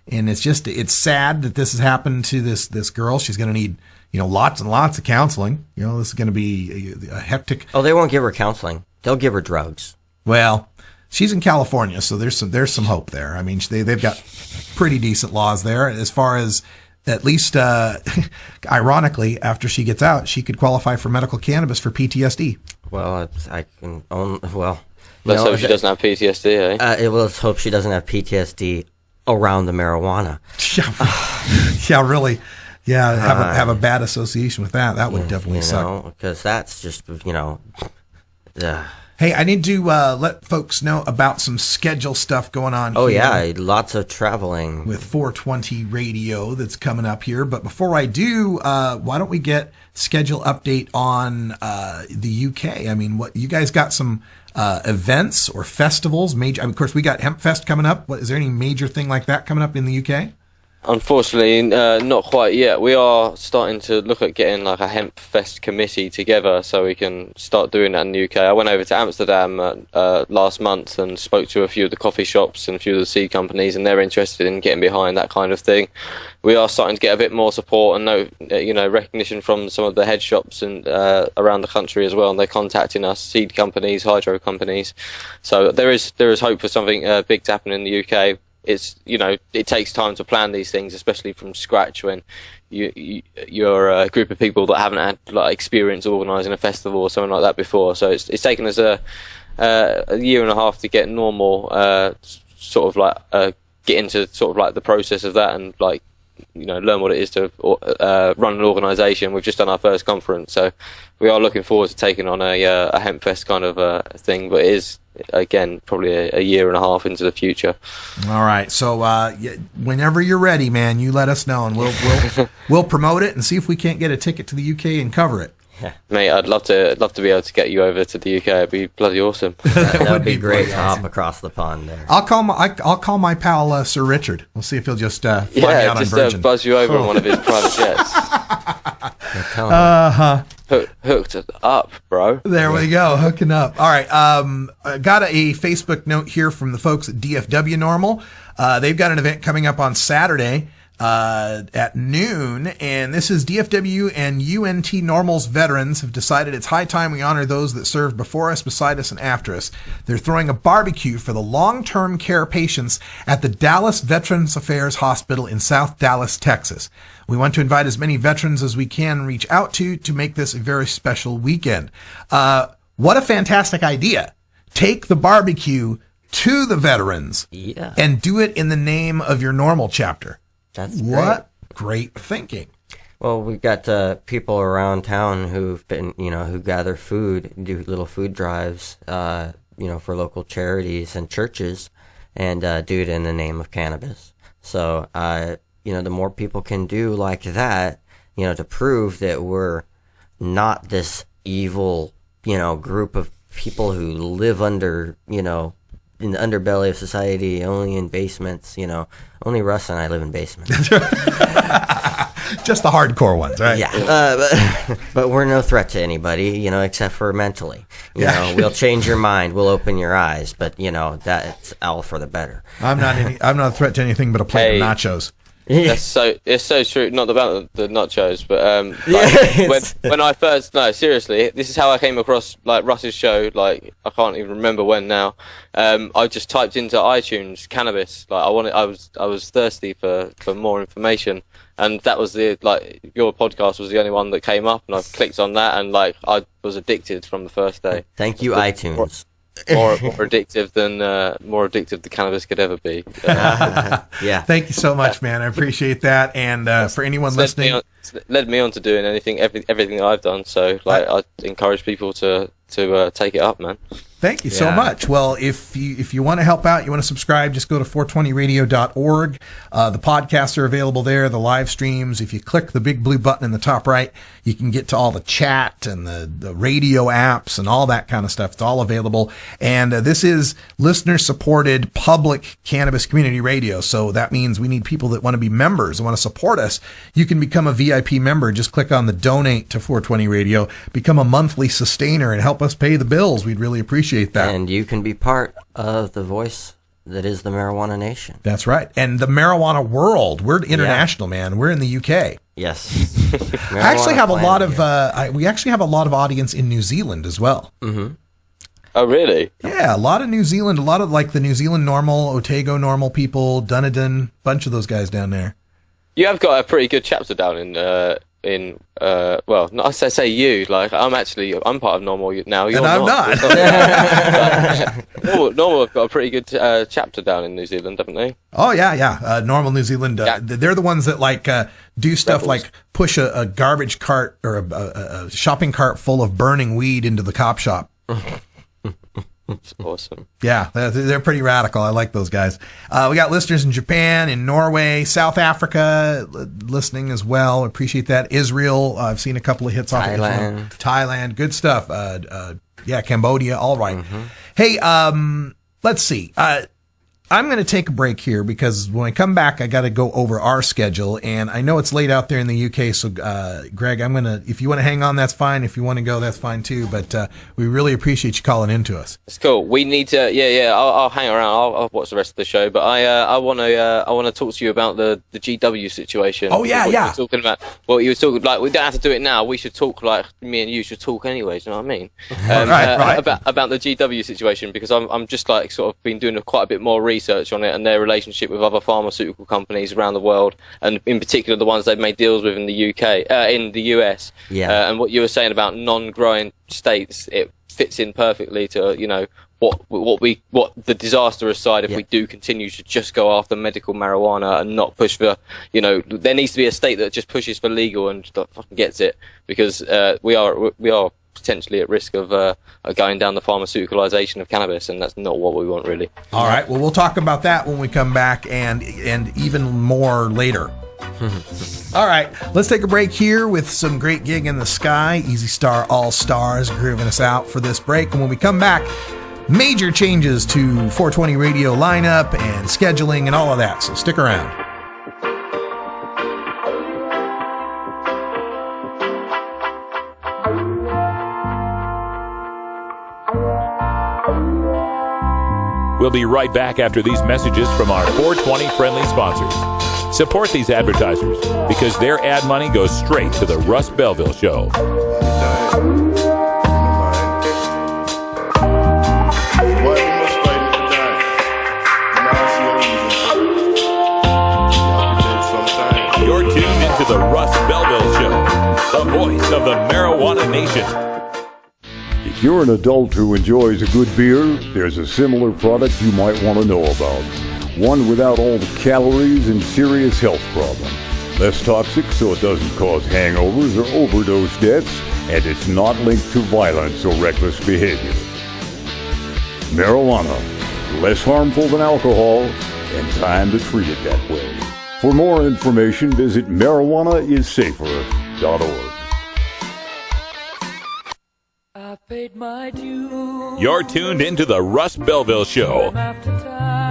And it's sad that this has happened to this girl. She's going to need, you know, lots and lots of counseling. You know, this is going to be a hectic... Oh, they won't give her counseling. They'll give her drugs. Well... She's in California, so there's some hope there. I mean, they've got pretty decent laws there as far as, at least, ironically, after she gets out, she could qualify for medical cannabis for PTSD. Well, I can own, well... Let's hope she doesn't have PTSD, eh? Let's hope she doesn't have PTSD around the marijuana. Yeah, really. Yeah, have a bad association with that. That would definitely suck. Because that's just, you know... Hey, I need to let folks know about some schedule stuff going on here. Oh, yeah, lots of traveling. With 420 radio that's coming up here. But before I do, why don't we get schedule update on the UK? I mean, what you guys got some events or festivals? Major. I mean, of course, we got Hemp Fest coming up. Is there any major thing like that coming up in the UK? Unfortunately, not quite yet. We are starting to look at getting like a Hemp Fest committee together so we can start doing that in the UK. I went over to Amsterdam last month and spoke to a few of the coffee shops and a few of the seed companies, and they're interested in getting behind that kind of thing. We are starting to get a bit more support and recognition from some of the head shops and around the country as well, and they're contacting us, seed companies, hydro companies. So there is hope for something big to happen in the UK. It's, you know, it takes time to plan these things, especially from scratch when you're a group of people that haven't had like experience organising a festival or something like that before. So it's taken us a year and a half to get normal, get into sort of like the process of that and like, you know, learn what it is to run an organisation. We've just done our first conference, so we are looking forward to taking on a Hempfest kind of thing, but it is, again, probably a year and a half into the future. All right, so whenever you're ready, man, you let us know, and we'll promote it and see if we can't get a ticket to the UK and cover it. Yeah. Mate, I'd love to be able to get you over to the UK. It'd be bloody awesome. That would be great to hop across the pond there. I'll call my pal Sir Richard. We'll see if he'll just fly me out on Virgin. Buzz you over on one of his private jets. Hooked up, bro. There we go, hooking up. All right, I got a Facebook note here from the folks at DFW Normal. They've got an event coming up on Saturday. at noon, and this is DFW and UNT Normals veterans have decided it's high time we honor those that served before us, beside us, and after us. They're throwing a barbecue for the long-term care patients at the Dallas Veterans Affairs Hospital in South Dallas, Texas. We want to invite as many veterans as we can reach out to make this a very special weekend. What a fantastic idea. Take the barbecue to the veterans and do it in the name of your normal chapter. That's what great thinking. Well, we've got people around town who've been, who gather food, do little food drives, for local charities and churches, and do it in the name of cannabis. So, the more people can do like that, to prove that we're not this evil, group of people who live under, in the underbelly of society, only in basements, only Russ and I live in basements. Just the hardcore ones, right? Yeah. But we're no threat to anybody, except for mentally. We'll change your mind, we'll open your eyes, but that's all for the better. I'm not a threat to anything but a plate of nachos. It's so true. Not about the nachos, but when I first seriously, this is how I came across Russ's show. I can't even remember when now. I just typed into iTunes cannabis. I was thirsty for more information, and that was your podcast was the only one that came up, and I clicked on that, and I was addicted from the first day. Thank you, iTunes. More addictive than cannabis could ever be. Yeah. Thank you so much, man. I appreciate that. And for anyone listening, led me on to doing everything that I've done. So I encourage people to take it up, man. Thank you so much. Well, if you want to help out, you want to subscribe, just go to 420radio.org. The podcasts are available there, the live streams. If you click the big blue button in the top right, you can get to all the chat and the radio apps and all that kind of stuff. It's all available. And this is listener-supported public cannabis community radio. So that means we need people that want to be members and want to support us. You can become a VIP member. Just click on the donate to 420 Radio, become a monthly sustainer, and help us pay the bills. We'd really appreciate that. And you can be part of the voice that is the Marijuana Nation. That's right. And the marijuana world. We're international, man. We're in the UK. Yes. I actually have a lot of we actually have a lot of audience in New Zealand as well. Mm-hmm. Oh, really? Yeah, a lot of New Zealand, a lot of the New Zealand normal, Otago normal people, Dunedin, bunch of those guys down there. You have got a pretty good chapter down in well, not I say you, I'm part of Normal now. You're and I'm not. Normal have got a pretty good chapter down in New Zealand, haven't they? Oh yeah. Normal New Zealand. They're the ones that do stuff like push a garbage cart or a shopping cart full of burning weed into the cop shop. It's awesome. Yeah, they're pretty radical. I like those guys. We got listeners in Japan, in Norway, South Africa listening as well. Appreciate that. Israel, I've seen a couple of hits off of Thailand. Good stuff. Cambodia. All right. Mm-hmm. Hey, let's see. I'm going to take a break here because when I come back, I got to go over our schedule, and I know it's late out there in the UK. So, Greg, if you want to hang on, that's fine. If you want to go, that's fine too. But we really appreciate you calling in to us. It's cool. We need to, I'll hang around. I'll watch the rest of the show. But I want to talk to you about the GW situation. Oh yeah, You were talking about. Well, you were talking we don't have to do it now. We should talk me and you should talk anyways. You know what I mean? Right. About the GW situation, because I'm just sort of been doing quite a bit more research on it and their relationship with other pharmaceutical companies around the world, and in particular the ones they've made deals with in the UK, in the US. Yeah. And what you were saying about non-growing states, it fits in perfectly to what the disastrous side if we do continue to just go after medical marijuana and not push for there needs to be a state that just pushes for legal and fucking gets it, because we are potentially at risk of going down the pharmaceuticalization of cannabis, and that's not what we want, really. All right. Well, we'll talk about that when we come back, and even more later. All right. Let's take a break here with some great gig in the sky. Easy Star All Stars grooving us out for this break, and when we come back, major changes to 420 Radio lineup and scheduling and all of that. So stick around. We'll be right back after these messages from our 420 friendly sponsors. Support these advertisers because their ad money goes straight to the Russ Belville Show. You're tuned into the Russ Belville Show, the voice of the marijuana nation. If you're an adult who enjoys a good beer, there's a similar product you might want to know about. One without all the calories and serious health problems. Less toxic so it doesn't cause hangovers or overdose deaths, and it's not linked to violence or reckless behavior. Marijuana. Less harmful than alcohol, and time to treat it that way. For more information, visit marijuanaissafer.org. You're tuned into the Russ Belville Show.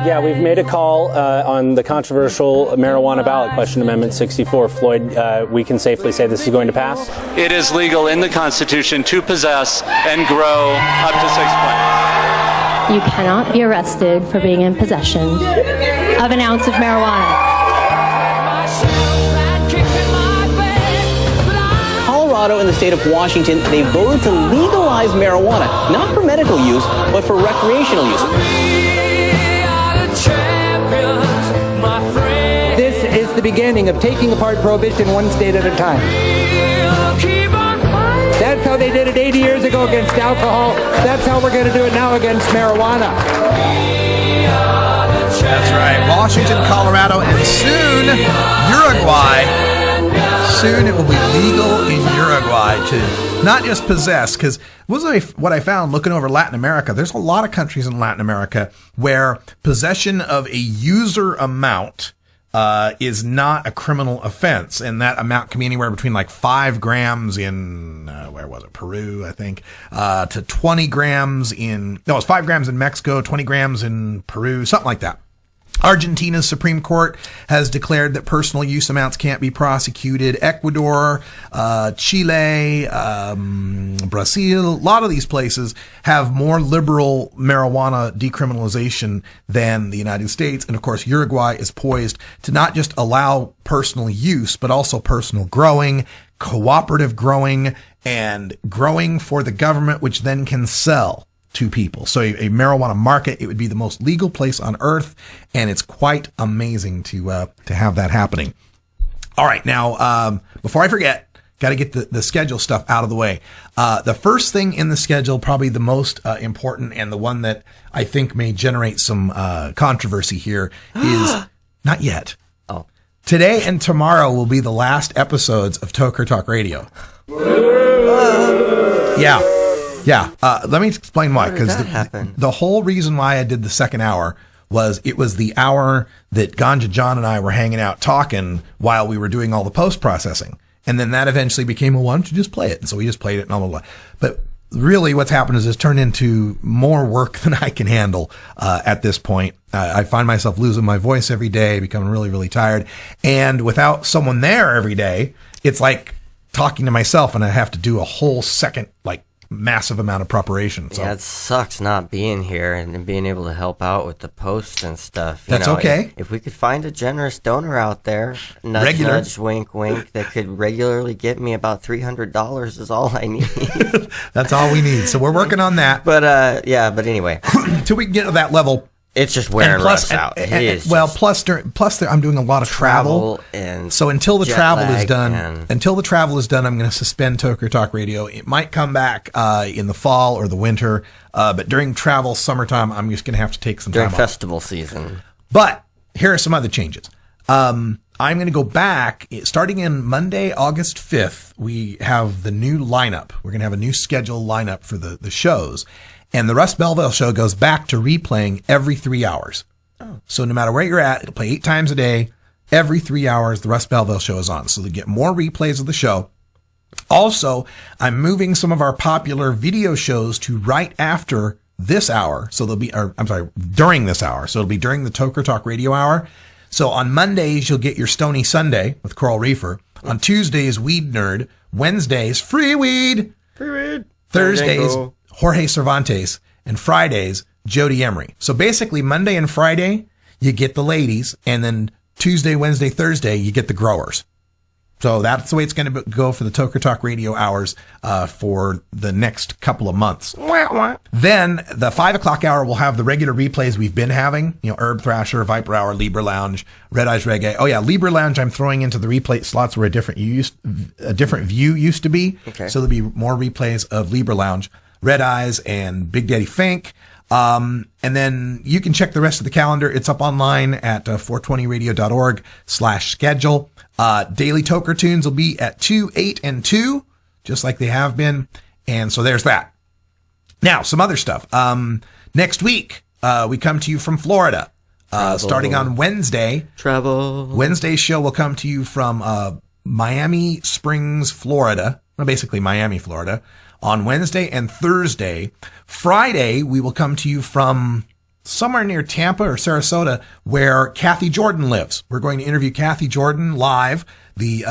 Yeah, we've made a call on the controversial marijuana ballot question, Amendment 64. Floyd, we can safely say this is going to pass? It is legal in the Constitution to possess and grow up to 6 plants. You cannot be arrested for being in possession of an ounce of marijuana. Colorado and the state of Washington, they voted to legalize marijuana, not for medical use, but for recreational use. This is the beginning of taking apart prohibition one state at a time. That's how they did it 80 years ago against alcohol. That's how we're going to do it now against marijuana. That's right. Washington, Colorado, and soon Uruguay. Soon it will be legal in Uruguay to not just possess, because what I found looking over Latin America, there's a lot of countries in Latin America where possession of a user amount is not a criminal offense, and that amount can be anywhere between like 5 grams in where was it, Peru, I think, to 20 grams in it's 5 grams in Mexico, 20 grams in Peru, something like that. Argentina's Supreme Court has declared that personal use amounts can't be prosecuted. Ecuador, Chile, Brazil, a lot of these places have more liberal marijuana decriminalization than the United States. And of course, Uruguay is poised to not just allow personal use, but also personal growing, cooperative growing, and growing for the government, which then can sell to people. So a marijuana market, it would be the most legal place on earth, and it's quite amazing to have that happening. All right, now before I forget, got to get the schedule stuff out of the way. The first thing in the schedule, probably the most important and the one that I think may generate some controversy here is not yet. Oh, today and tomorrow will be the last episodes of Toker Talk Radio. Yeah. Let me explain why. Because the whole reason why I did the second hour was it was the hour that Ganja John and I were hanging out talking while we were doing all the post-processing. And then that eventually became, well, why don't you just play it? And so we just played it and blah, blah, blah. But really what's happened is it's turned into more work than I can handle at this point. I find myself losing my voice every day, becoming really, really tired. And without someone there every day, it's like talking to myself, and I have to do a whole second, massive amount of preparation. So. Yeah, it sucks not being here and being able to help out with the posts and stuff. That's okay. If we could find a generous donor out there, nudge, nudge, wink, wink, that could regularly get me about $300 is all I need. That's all we need. So we're working on that. But anyway. Till we can get to that level. It's just wearing us out. Plus I'm doing a lot of travel, and so until the travel is done, I'm going to suspend Toker Talk Radio. It might come back in the fall or the winter, but during travel, summertime, I'm just going to have to take some time off. During festival season. But here are some other changes. I'm going to go back starting in Monday, August 5th. We have the new lineup. We're going to have a new schedule lineup for the shows. And the Russ Belville Show goes back to replaying every 3 hours. Oh. So no matter where you're at, it'll play 8 times a day. Every 3 hours, the Russ Belville Show is on. So they get more replays of the show. Also, I'm moving some of our popular video shows to right after this hour. So during this hour. So it'll be during the Toker Talk Radio hour. So on Mondays, you'll get your Stony Sunday with Coral Reefer. On Tuesdays, Weed Nerd. Wednesdays, Free Weed. Thursdays, Jorge Cervantes, and Fridays, Jody Emery. So basically Monday and Friday, you get the ladies, and then Tuesday, Wednesday, Thursday, you get the growers. So that's the way it's going to go for the Toker Talk radio hours for the next couple of months. Then the 5 o'clock hour will have the regular replays we've been having. Herb Thrasher, Viper Hour, Libra Lounge, Red Eyes Reggae. Oh yeah, Libra Lounge I'm throwing into the replay slots where a different view used to be. Okay. So there'll be more replays of Libra Lounge, Red Eyes, and Big Daddy Fink. And then you can check the rest of the calendar. It's up online at 420radio.org/schedule. Daily Toker tunes will be at 2, 8, and 2, just like they have been. And so there's that. Now, some other stuff. Next week, we come to you from Florida, starting on Wednesday. Wednesday's show will come to you from Miami Springs, Florida. Well, basically Miami, Florida, on Wednesday and Thursday. Friday, we will come to you from somewhere near Tampa or Sarasota, where Kathy Jordan lives. We're going to interview Kathy Jordan live, the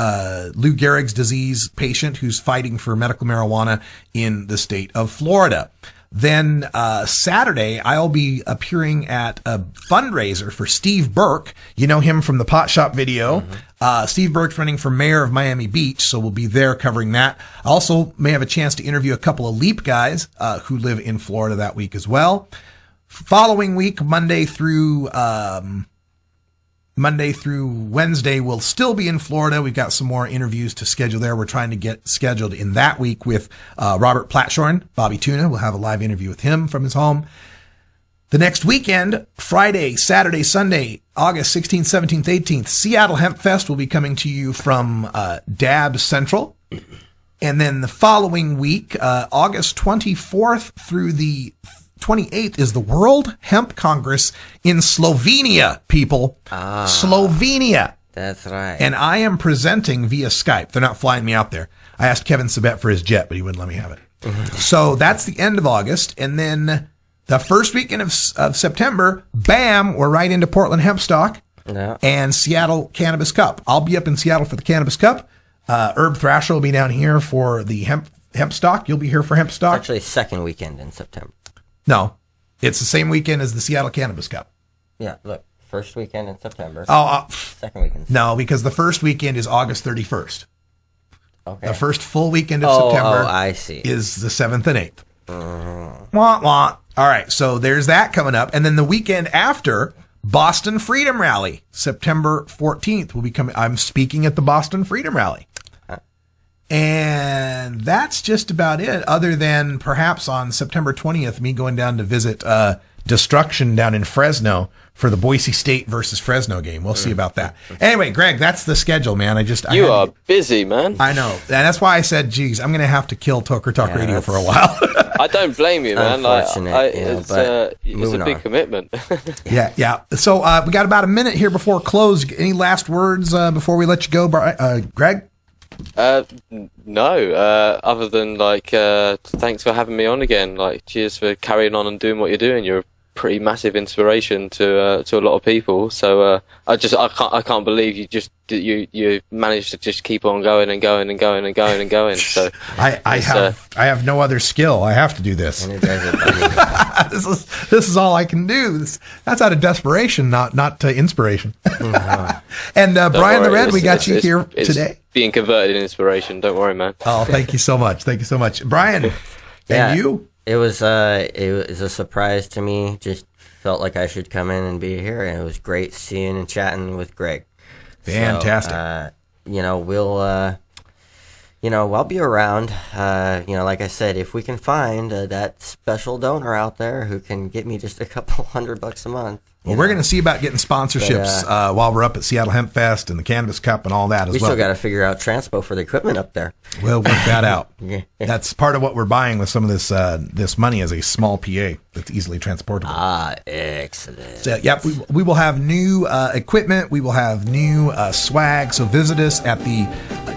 Lou Gehrig's disease patient who's fighting for medical marijuana in the state of Florida. Then Saturday, I'll be appearing at a fundraiser for Steve Burke. You know him from the Pot Shop video. Steve Burke's running for mayor of Miami Beach, so we'll be there covering that. I also may have a chance to interview a couple of LEAP guys who live in Florida that week as well. Following week, Monday through Wednesday, we'll still be in Florida. We've got some more interviews to schedule there. We're trying to get scheduled in that week with Robert Platshorn, Bobby Tuna. We'll have a live interview with him from his home. The next weekend, Friday, Saturday, Sunday, August 16th, 17th, 18th, Seattle Hemp Fest will be coming to you from Dab Central. And then the following week, August 24th through the 28th is the World Hemp Congress in Slovenia, people. Slovenia. That's right. And I am presenting via Skype. They're not flying me out there. I asked Kevin Sabet for his jet, but he wouldn't let me have it. So that's the end of August. And then the first weekend of September, bam, we're right into Portland Hempstock and Seattle Cannabis Cup. I'll be up in Seattle for the Cannabis Cup. Herb Thrasher will be down here for the Hempstock. You'll be here for Hempstock. It's actually second weekend in September. No, it's the same weekend as the Seattle Cannabis Cup. Yeah, look, first weekend in September. Second weekend. No, because the first weekend is August 31st. Okay. The first full weekend of September I see. Is the 7th and 8th. Wah, wah. All right, so there's that coming up. And then the weekend after, Boston Freedom Rally, September 14th will be coming. I'm speaking at the Boston Freedom Rally. And that's just about it, other than perhaps on September 20th, me going down to visit Destruction down in Fresno for the Boise State versus Fresno game. We'll see about that. Anyway, Greg, that's the schedule, man. You are busy, man. I know. And that's why I said, geez, I'm going to have to kill Toker Talk Radio for a while. I don't blame you, man. It's a big commitment. Yeah. So we got about a minute here before close. Any last words before we let you go, Greg? No, other than thanks for having me on again. Cheers for carrying on and doing what you're doing. You're a pretty massive inspiration to a lot of people. So I can't believe you managed to just keep on going and going and going and going and going. So I have no other skill. I have to do this. And it does it, this is all I can do. That's out of desperation, not inspiration. And Brian the Red, we got you here today. Being converted in inspiration. Don't worry, man. Oh, thank you so much. Thank you so much, Brian. And you? It was a surprise to me. Just felt like I should come in and be here, and it was great seeing and chatting with Greg. Fantastic. I'll be around. Like I said, if we can find that special donor out there who can get me just a couple $100 a month. Well, we're going to see about getting sponsorships while we're up at Seattle Hemp Fest and the Cannabis Cup and all that as well. We still got to figure out transpo for the equipment up there. We'll work that out. That's part of what we're buying with some of this money is a small PA that's easily transportable. Excellent. So, we will have new equipment. We will have new swag. So visit us at the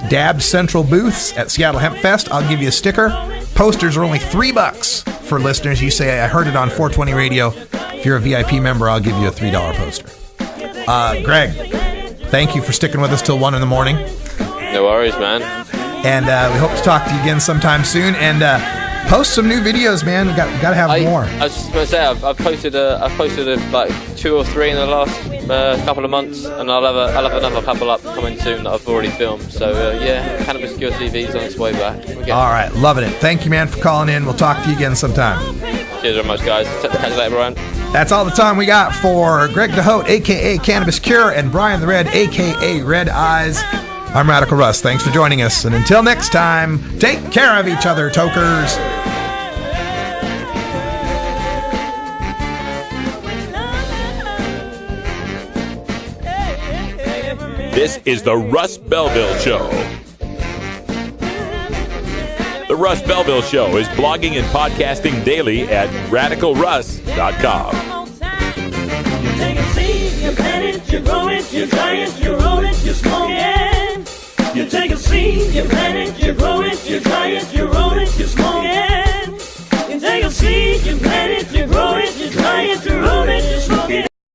Dab Central booths at Seattle Hemp Fest. I'll give you a sticker. Posters are only $3 for listeners. You say, I heard it on 420 Radio. If you're a VIP member, I'll give you a $3 poster. Greg, thank you for sticking with us till 1 in the morning. No worries, man. And we hope to talk to you again sometime soon. And Post some new videos, man. We got to have more. I was just going to say, I've posted like 2 or 3 in the last couple of months, and I'll have another couple up coming soon that I've already filmed. So yeah, Cannabis Cure TV's on its way back. All right, loving it. Thank you, man, for calling in. We'll talk to you again sometime. Cheers very much, guys. Catch you later, Brian. That's all the time we got for Greg the Hoedt, a.k.a. Cannabis Cure, and Brian the Red, a.k.a. Red Eyes. I'm Radical Russ. Thanks for joining us. And until next time, take care of each other, tokers. This is the Russ Belville Show. The Russ Belville Show is blogging and podcasting daily at radicalruss.com. You take a seed, you plant it, you grow it, you dry it, you roll it, you smoke it. You take a seed, you plant it, you grow it, you dry it, you roll it, you smoke it. You take a seed, you plant it, you grow it, you dry it, you roll it.